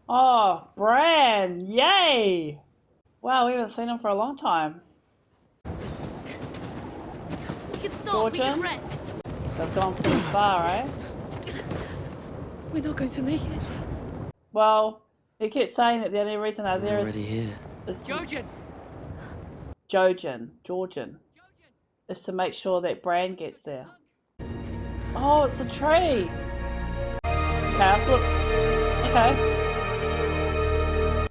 Oh, Bran! Yay! Wow, we haven't seen him for a long time. We can stop, we can Georgian? rest. They've gone pretty far, eh? We're not going to make it. Well, he keeps saying that the only reason they're there Already here. is to... Georgian! Georgian. Is to make sure that Bran gets there. Oh, it's the tree! Okay, Okay.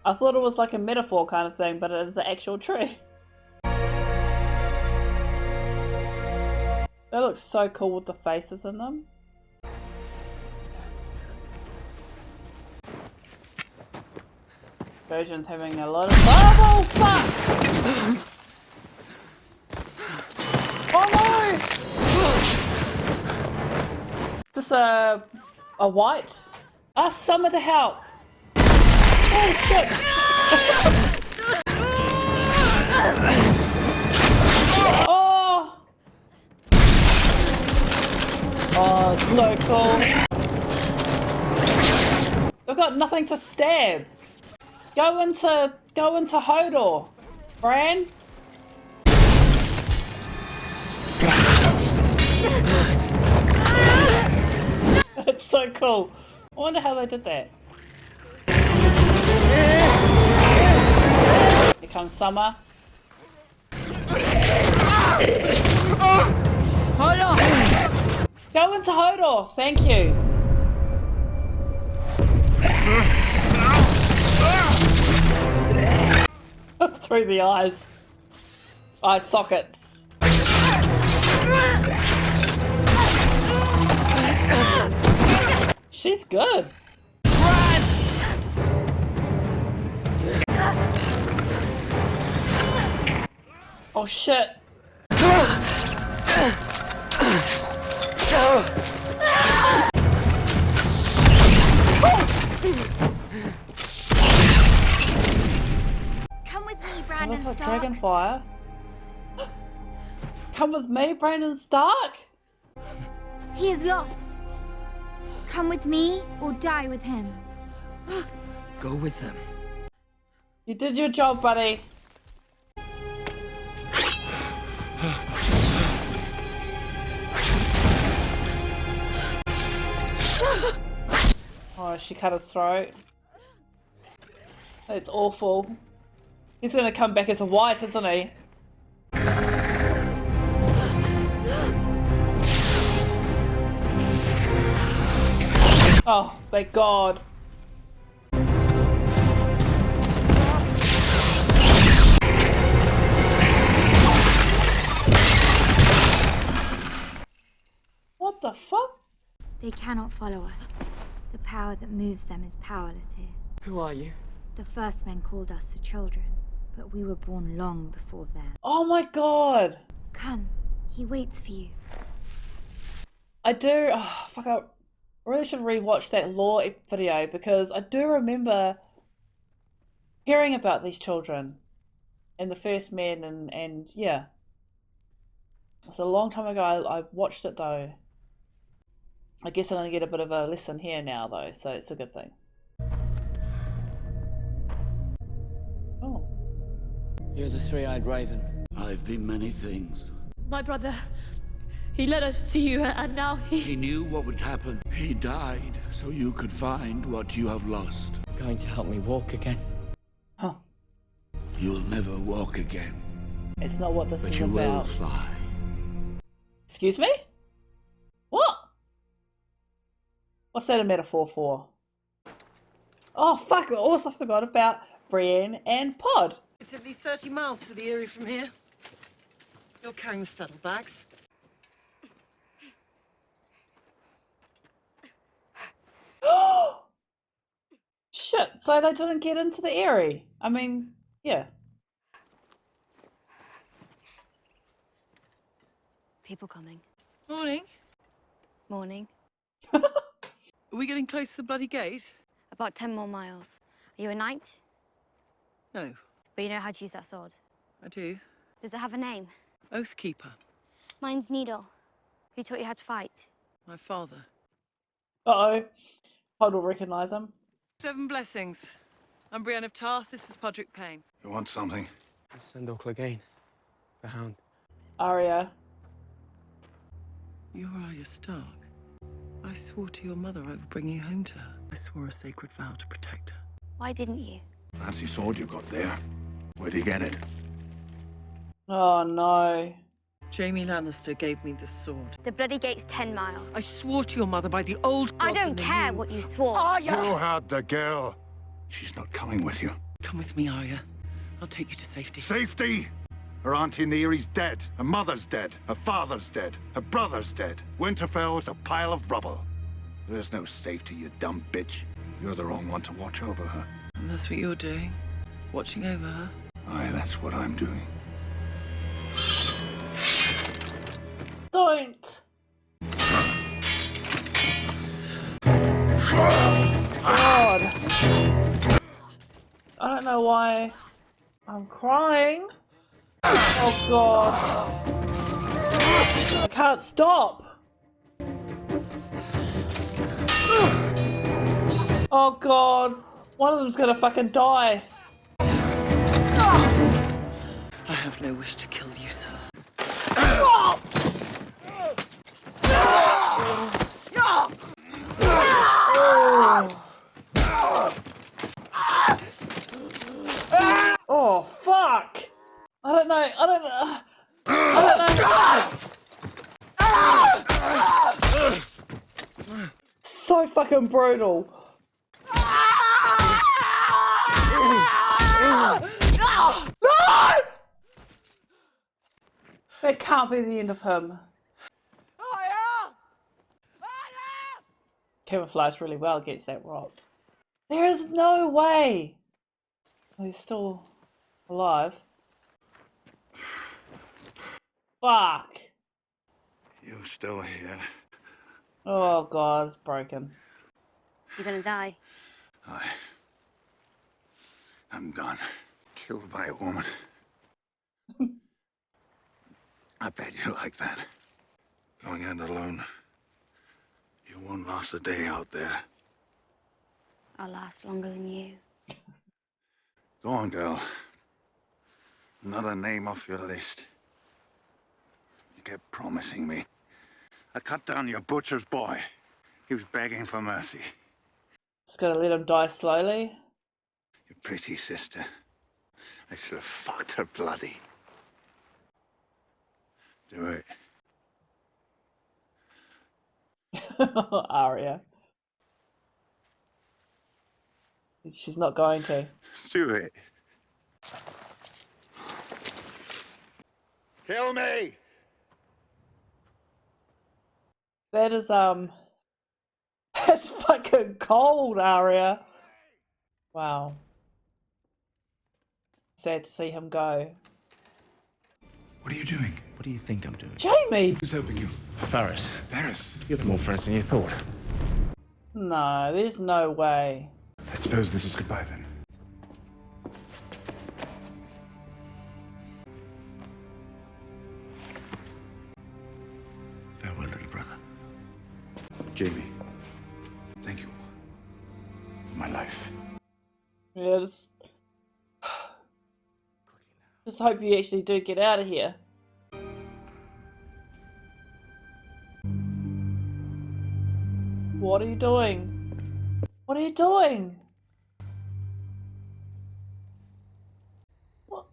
I thought it was like a metaphor kind of thing, but it is an actual tree. They look so cool with the faces in them. Virgin's having a lot of... Oh, fuck! Oh no! Is this a white? Ask someone to help! Oh shit! Oh! Oh, it's so cool. They've got nothing to stab. Go into Hodor, Bran. It's so cool. I wonder how they did that. Here comes Summer. Hodor! Go into Hodor, thank you. Through the eyes. Eye sockets. She's good. Oh shit. Come with me, Brandon That's like Stark. Dragonfire. Come with me, Brandon Stark. He is lost. Come with me or die with him. Go with them. You did your job, buddy. Oh, she cut his throat. That's awful. He's gonna come back as a white, isn't he? Oh, thank God. What the fuck? They cannot follow us. The power that moves them is powerless here. Who are you? The first men called us the children, but we were born long before them. Oh my God. Come, he waits for you. I do. Oh, fuck, I really should rewatch that lore video because I do remember hearing about these children and the first men, and yeah. It's a long time ago. I watched it though. I guess I'm gonna get a bit of a lesson here now though, so it's a good thing. Oh. You're the three-eyed raven. I've been many things. My brother, he led us to you, and now He knew what would happen. He died so you could find what you have lost. Going to help me walk again. Huh. You'll never walk again, It's not what this but is you will about. fly. Excuse me? What? What's that a metaphor for? Oh fuck, I also forgot about Brienne and Pod. It's at least 30 miles to the Eyrie from here. You're carrying the saddlebags. Shit, so they didn't get into the Eyrie. I mean, yeah. people coming. Morning. Morning. Are we getting close to the bloody gate? About 10 more miles. Are you a knight? No, But you know how to use that sword. I do. Does it have a name? Oathkeeper. Mine's Needle. Who taught you how to fight? My father. Uh-oh. Pod will recognise him. Seven blessings. I'm Brienne of Tarth. This is Podrick Payne. You want something? It's Sandor Clegane, the Hound. Arya. You're Arya Stark. I swore to your mother I would bring you home to her. I swore a sacred vow to protect her. Why didn't you? Fancy sword you got there. Where'd you get it? Oh no. Jaime Lannister gave me this sword. The Bloody Gate's 10 miles. I swore to your mother by the old I gods don't and the care new. what you swore. You had the girl. She's not coming with you. Come with me, Arya. I'll take you to safety. Safety? Her Auntie Neary's dead. Her mother's dead. Her father's dead. Her brother's dead. Winterfell is a pile of rubble. There is no safety, you dumb bitch. You're the wrong one to watch over her. And that's what you're doing? Watching over her? Aye, that's what I'm doing. Don't. God. I don't know why I'm crying. Oh God. I can't stop. Oh God. One of them's gonna fucking die. I have no wish to kill you, sir. Oh fuck! I don't know. I don't know. So fucking brutal. No! That can't be the end of him. Camouflaged really well against that rock. There is no way. He's still alive. Fuck. You still here? Oh God, it's broken. You're gonna die. I'm done. Killed by a woman. I bet you like that. Going in alone. You won't last a day out there. I'll last longer than you. Go on, girl. Another name off your list. You kept promising me. I cut down your butcher's boy. He was begging for mercy. Just gonna let him die slowly. Your pretty sister. I should have fucked her bloody. Do it. Arya. She's not going to. Do it. Kill me! That is that's fucking cold, Arya. Wow. Sad to see him go. What are you doing? What do you think I'm doing? Jamie! Who's helping you? Varys, Varys. you have more friends than you thought. No, there's no way. I suppose this is goodbye then. Farewell, little brother. Jamie, thank you for my life. Yeah, just hope you actually do get out of here. What are you doing? What are you doing? What?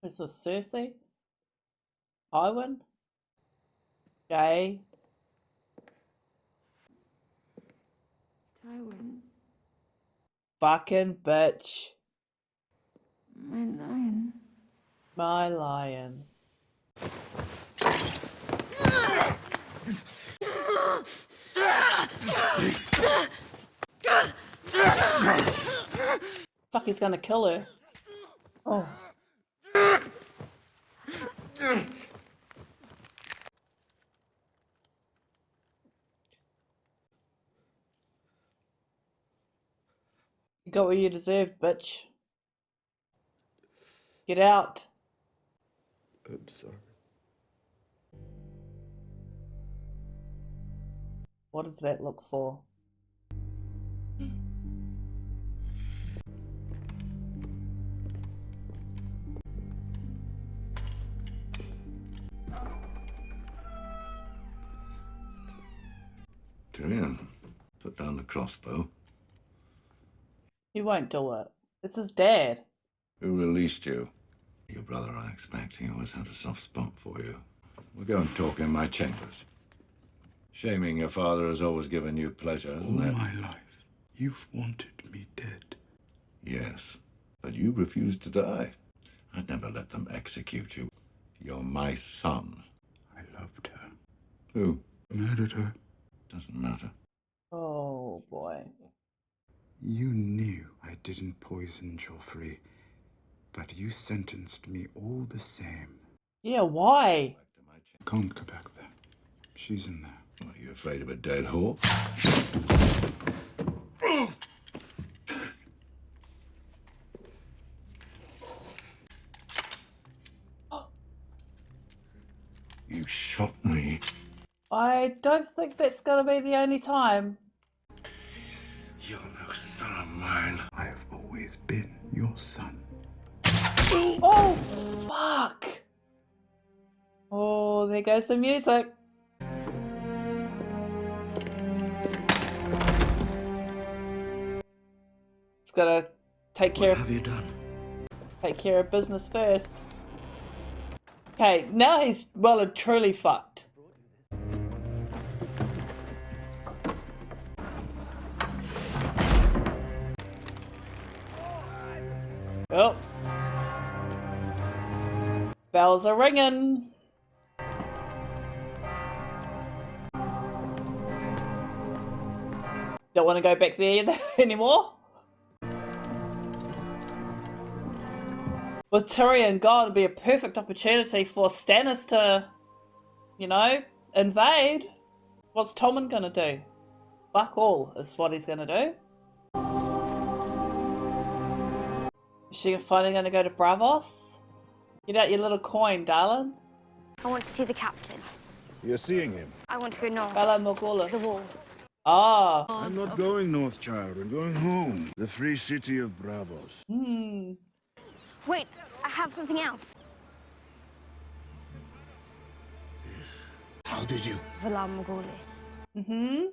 Is this Cersei? Tywin? Jay? Tywin, Fucking bitch. my lion. My lion. Fuck, he's gonna kill her. Oh. You got what you deserve, bitch. Get out. I'm sorry. What does that look for? Tyrion, put down the crossbow. He won't do it. This is Dad. Who released you? Your brother, I expect. He always had a soft spot for you. We'll go and talk in my chambers. Shaming your father has always given you pleasure, All hasn't it? my life, you've wanted me dead. Yes, but you refused to die. I'd never let them execute you. You're my son. I loved her. Who? Murdered her. Doesn't matter. Oh boy. You knew I didn't poison Joffrey, but you sentenced me all the same. Yeah, why? Back to my chamber. Can't go back there. She's in there. Are you afraid of a dead horse? You shot me. I don't think that's gonna be the only time. You're no son of mine. I have always been your son. Oh, fuck! Oh, there goes the music. It's gotta take care of you done? take care of business first. Okay, now he's well and truly fucked. Oh. Bells are ringing. Don't want to go back there anymore. With Tyrion gone, it'd be a perfect opportunity for Stannis to, you know, invade. What's Tommen gonna do? Fuck all is what he's gonna do. Is she finally gonna go to Bravos? Get out your little coin, darling. I want to see the captain. You're seeing him. I want to go north. Bella To the Morghulis. wall. Ah. I'm not going north, child. I'm going home. The free city of Bravos. Hmm. Wait, I have something else. How did you? Valar Morghulis. Mm-hmm.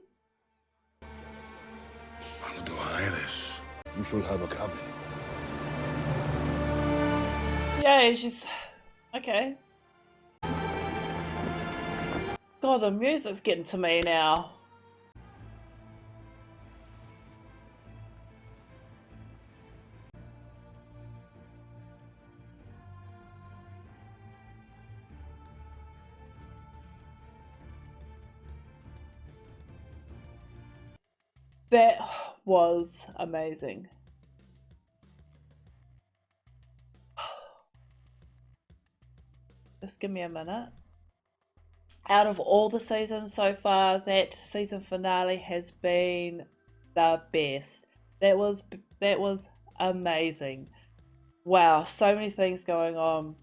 Aldo Aires. You shall have a cabin. Yeah, she's... Okay. God, the music's getting to me now. That was amazing. Just give me a minute. Out of all the seasons so far, that season finale has been the best. That was amazing. Wow, so many things going on.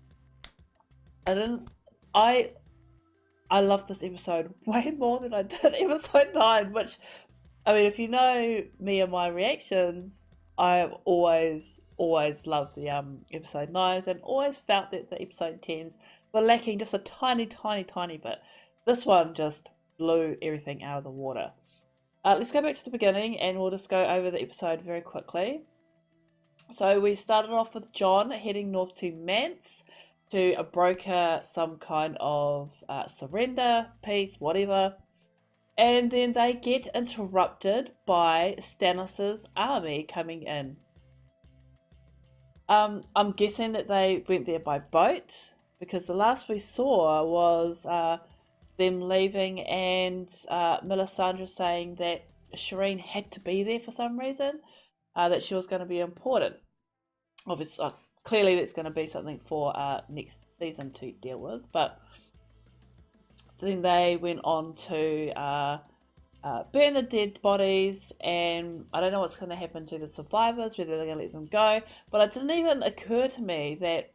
I loved this episode way more than I did episode 9, which, I mean, if you know me and my reactions, I have always loved the episode 9s and always felt that the episode 10s were lacking just a tiny bit. This one just blew everything out of the water. Let's go back to the beginning and we'll just go over the episode very quickly. So we started off with Jon heading north to Mance to broker some kind of surrender, peace, whatever. And then they get interrupted by Stannis' army coming in. I'm guessing that they went there by boat, because the last we saw was them leaving and Melisandre saying that Shireen had to be there for some reason, that she was going to be important. Obviously, clearly that's going to be something for next season to deal with, but then they went on to burn the dead bodies, and I don't know what's going to happen to the survivors, whether they're going to let them go, but it didn't even occur to me that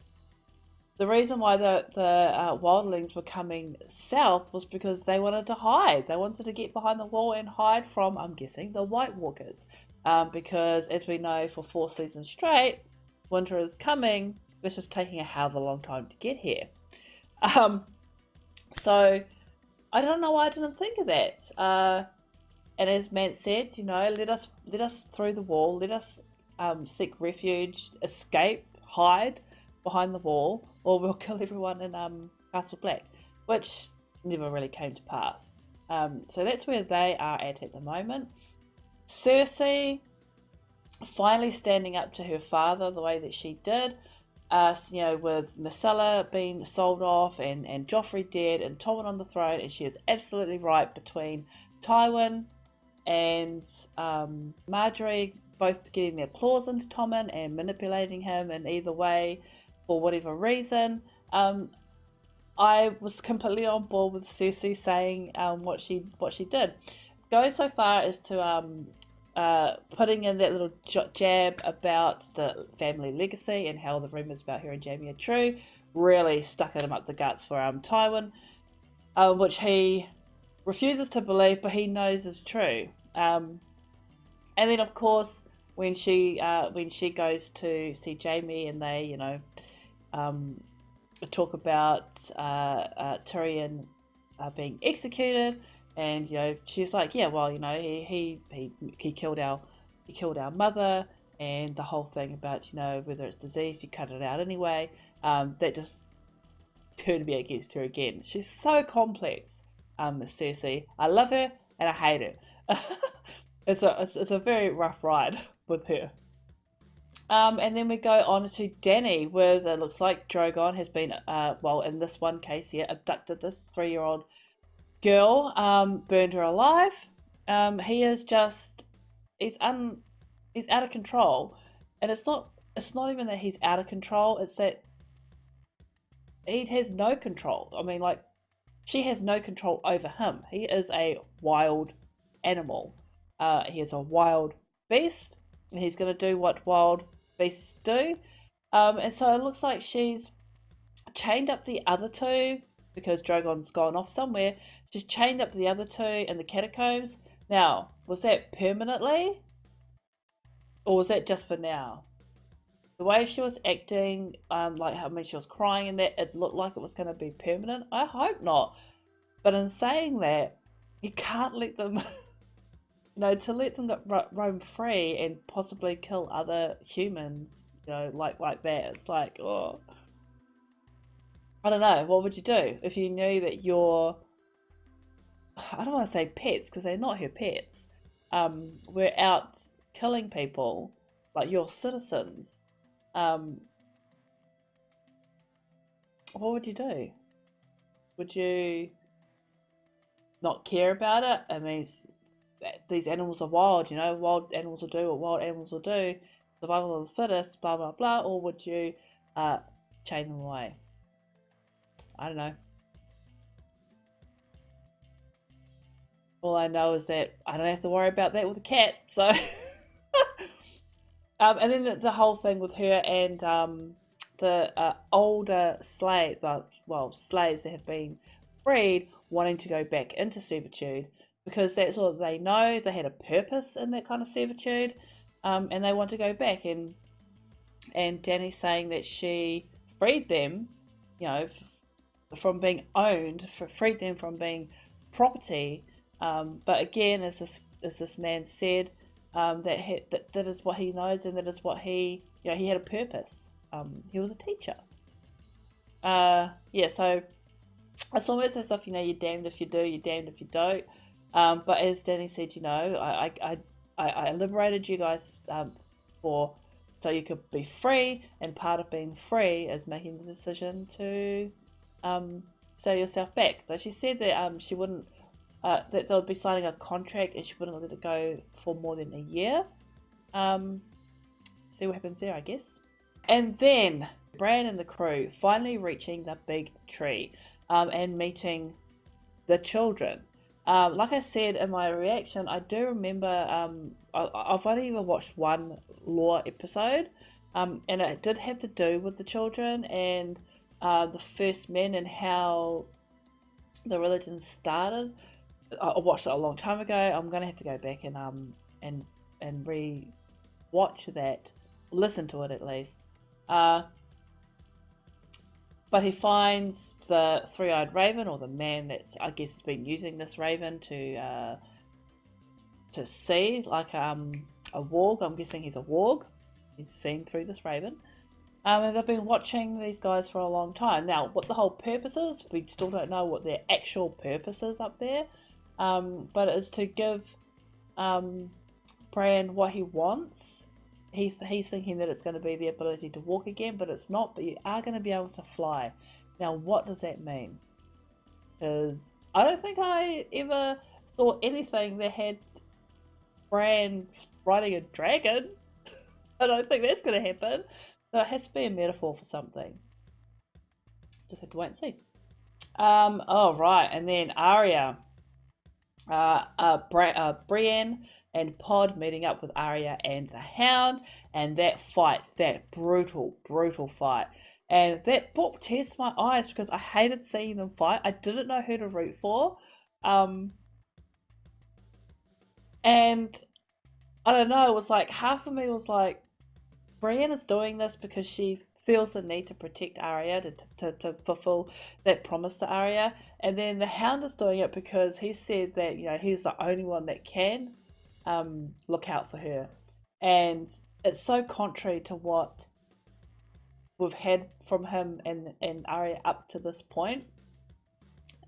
the reason why the wildlings were coming south was because they wanted to hide. They wanted to get behind the wall and hide from, I'm guessing, the White Walkers. Because as we know, for 4 seasons straight, winter is coming. It's just taking a hell of a long time to get here. So I don't know why I didn't think of that. And as Mance said, you know, let us through the wall. Let us seek refuge, escape, hide behind the wall, or we'll kill everyone in Castle Black, which never really came to pass. So that's where they are at the moment. Cersei finally standing up to her father the way that she did, you know, with Myrcella being sold off and Joffrey dead and Tommen on the throne, and she is absolutely right between Tywin and Marjorie both getting their claws into Tommen and manipulating him in either way for whatever reason. I was completely on board with Cersei saying what she did. Go so far as to putting in that little jab about the family legacy and how the rumours about her and Jaime are true. Really stuck him up the guts for Tywin, which he refuses to believe, but he knows is true. And then, of course, when she goes to see Jaime and they, you know, talk about Tyrion being executed, and you know, she's like, yeah, well, you know, he killed our mother, and the whole thing about, you know, whether it's disease, you cut it out anyway. That just turned me against her again. She's so complex, Cersei. I love her and I hate her. It's a very rough ride with her. And then we go on to Dany, where it looks like Drogon has been, well, in this one case here, abducted this 3-year-old girl, burned her alive. He is just, he's out of control, and it's not even that he's out of control. It's that he has no control. I mean, like, she has no control over him. He is a wild animal. He is a wild beast, and he's going to do what wild beasts do. And so it looks like she's chained up the other two because Drogon's gone off somewhere. She's chained up the other two in the catacombs. Now, was that permanently? Or was that just for now? The way she was acting, like, I mean, she was crying and that, it looked like it was going to be permanent. I hope not. But in saying that, you can't let them, you know, to let them roam free and possibly kill other humans, you know, like that. It's like, oh, I don't know. What would you do if you knew that your, I don't want to say pets because they're not her pets, were out killing people, like your citizens? What would you do? Would you not care about it? I mean, these animals are wild, you know, wild animals will do what wild animals will do, survival of the fittest, blah blah blah. Or would you chain them away? I don't know. All I know is that I don't have to worry about that with a cat, so and then the whole thing with her and the older slave, well, slaves that have been freed, wanting to go back into servitude because that's all they know. They had a purpose in that kind of servitude, and they want to go back. And Dany's saying that she freed them, you know, from being owned, freed them from being property. But again, as this man said, that is what he knows, and that is what he, you know, he had a purpose. He was a teacher. Yeah, so it's almost as if, you know, you're damned if you do, you're damned if you don't. But as Dany said, you know, I liberated you guys so you could be free, and part of being free is making the decision to sell yourself back. So she said that she wouldn't. That they'll be signing a contract and she wouldn't let it go for more than a year. See what happens there, I guess. And then Bran and the crew finally reaching the big tree and meeting the children. Like I said in my reaction, I do remember I've only ever watched one lore episode, and it did have to do with the children, and the first men and how the religion started. I watched it a long time ago. I'm gonna have to go back and re-watch that, listen to it at least. But he finds the three-eyed raven, or the man that's, I guess, has been using this raven to see, like a warg. I'm guessing he's a warg. He's seen through this raven. And they've been watching these guys for a long time. Now, what the whole purpose is, we still don't know what their actual purpose is up there. But it is to give Bran what he wants. He's thinking that it's going to be the ability to walk again, but it's not. But you are going to be able to fly. Now, what does that mean? Because I don't think I ever saw anything that had Bran riding a dragon. I don't think that's going to happen. So it has to be a metaphor for something. Just have to wait and see. Oh, right. And then Arya. Brienne and Pod meeting up with Arya and the Hound. And that fight. That brutal, brutal fight. And that brought tears to my eyes because I hated seeing them fight. I didn't know who to root for. And I don't know. It was like, half of me was like, Brienne is doing this because she feels the need to protect Arya, to fulfill that promise to Arya. And then the Hound is doing it because he said that, you know, he's the only one that can look out for her. And it's so contrary to what we've had from him and Arya up to this point.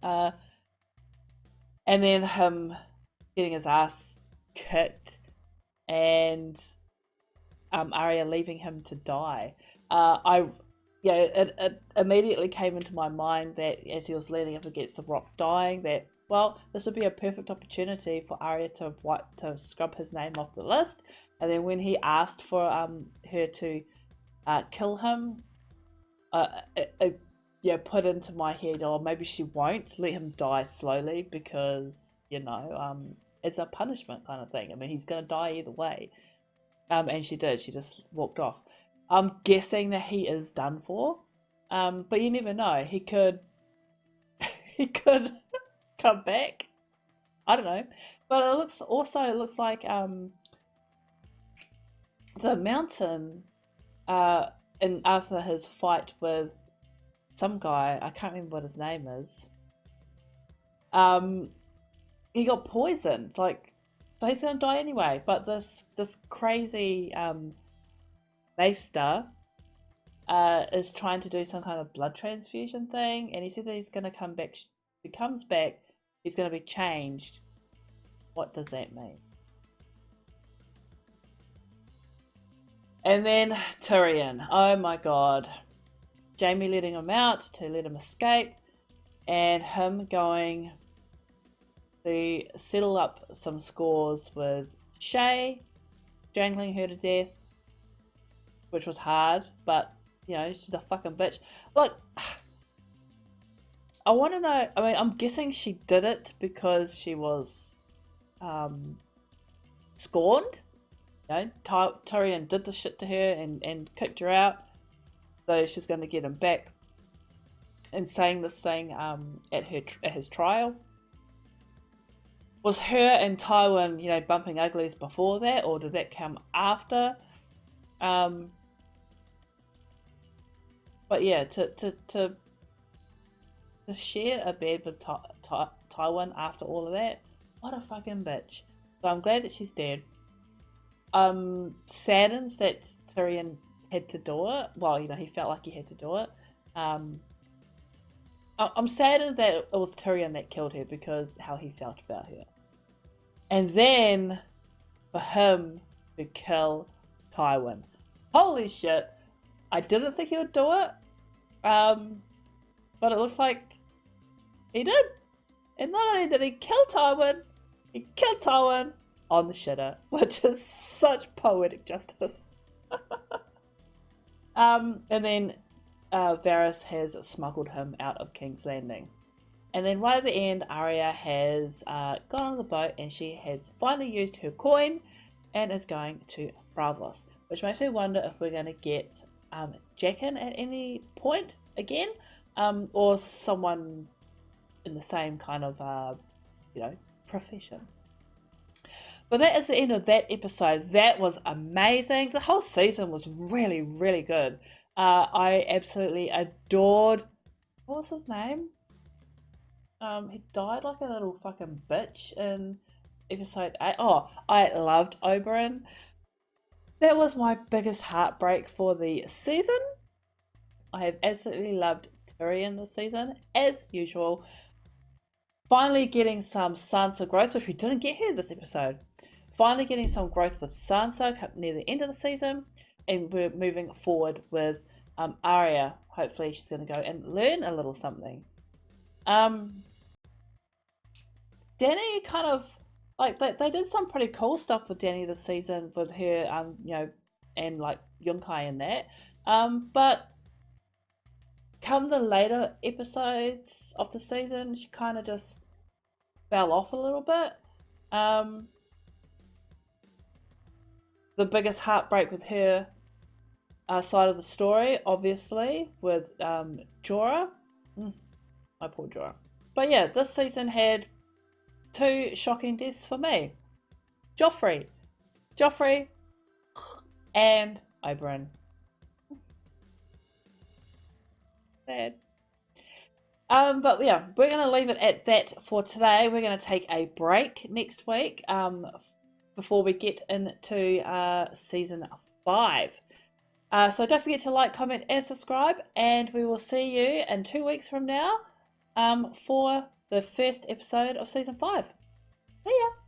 And then him getting his ass kicked and Arya leaving him to die. It immediately came into my mind that as he was leaning up against the rock dying, that, well, this would be a perfect opportunity for Arya to scrub his name off the list. And then when he asked for her to kill him, put into my head, or maybe she won't let him die slowly because, you know, it's a punishment kind of thing. I mean, he's going to die either way. And she did. She just walked off. I'm guessing that he is done for. But you never know. He could come back. I don't know. But it looks like the Mountain and after his fight with some guy, I can't remember what his name is. He got poisoned. So he's gonna die anyway. But this crazy Maester is trying to do some kind of blood transfusion thing, and he said that he's gonna come back. If he comes back, he's gonna be changed. What does that mean? And then Tyrion. Oh my god. Jaime letting him out to let him escape, and him going to settle up some scores with Shae, strangling her to death, which was hard, but, you know, she's a fucking bitch. Like, I want to know, I mean, I'm guessing she did it because she was scorned. You know, Tyrion did the shit to her and kicked her out, so she's going to get him back. And saying this thing at his trial. Was her and Tywin, you know, bumping uglies before that, or did that come after? But yeah, to share a bed with Tywin after all of that, what a fucking bitch. So I'm glad that she's dead. Saddened that Tyrion had to do it. Well, you know, he felt like he had to do it. I'm saddened that it was Tyrion that killed her because how he felt about her. And then for him to kill Tywin. Holy shit. I didn't think he would do it. But it looks like he did. And not only did he kill Tywin, he killed Tywin on the shitter, which is such poetic justice. And then Varys has smuggled him out of King's Landing. And then right at the end, Arya has gone on the boat and she has finally used her coin and is going to Braavos. Which makes me wonder if we're going to get Jaqen at any point. again, or someone in the same kind of profession. But that is the end of that episode. That was amazing. The whole season was really, really good. I absolutely adored. What was his name? He died like a little fucking bitch in episode 8. Oh, I loved Oberyn. That was my biggest heartbreak for the season. I have absolutely loved Tyrion this season, as usual. Finally getting some Sansa growth, which we didn't get here this episode. Finally getting some growth with Sansa near the end of the season, and we're moving forward with Arya. Hopefully she's going to go and learn a little something. Dany kind of, like, they did some pretty cool stuff with Dany this season with her, and like Yunkai and that. But come the later episodes of the season, she kind of just fell off a little bit. The biggest heartbreak with her side of the story, obviously, with Jorah. My poor Jorah. But yeah, this season had 2 shocking deaths for me. Joffrey and Oberyn. Sad. But yeah, we're going to leave it at that for today. We're going to take a break next week before we get into season 5. So don't forget to like, comment, and subscribe, and we will see you in 2 weeks from now for the first episode of season 5. See ya!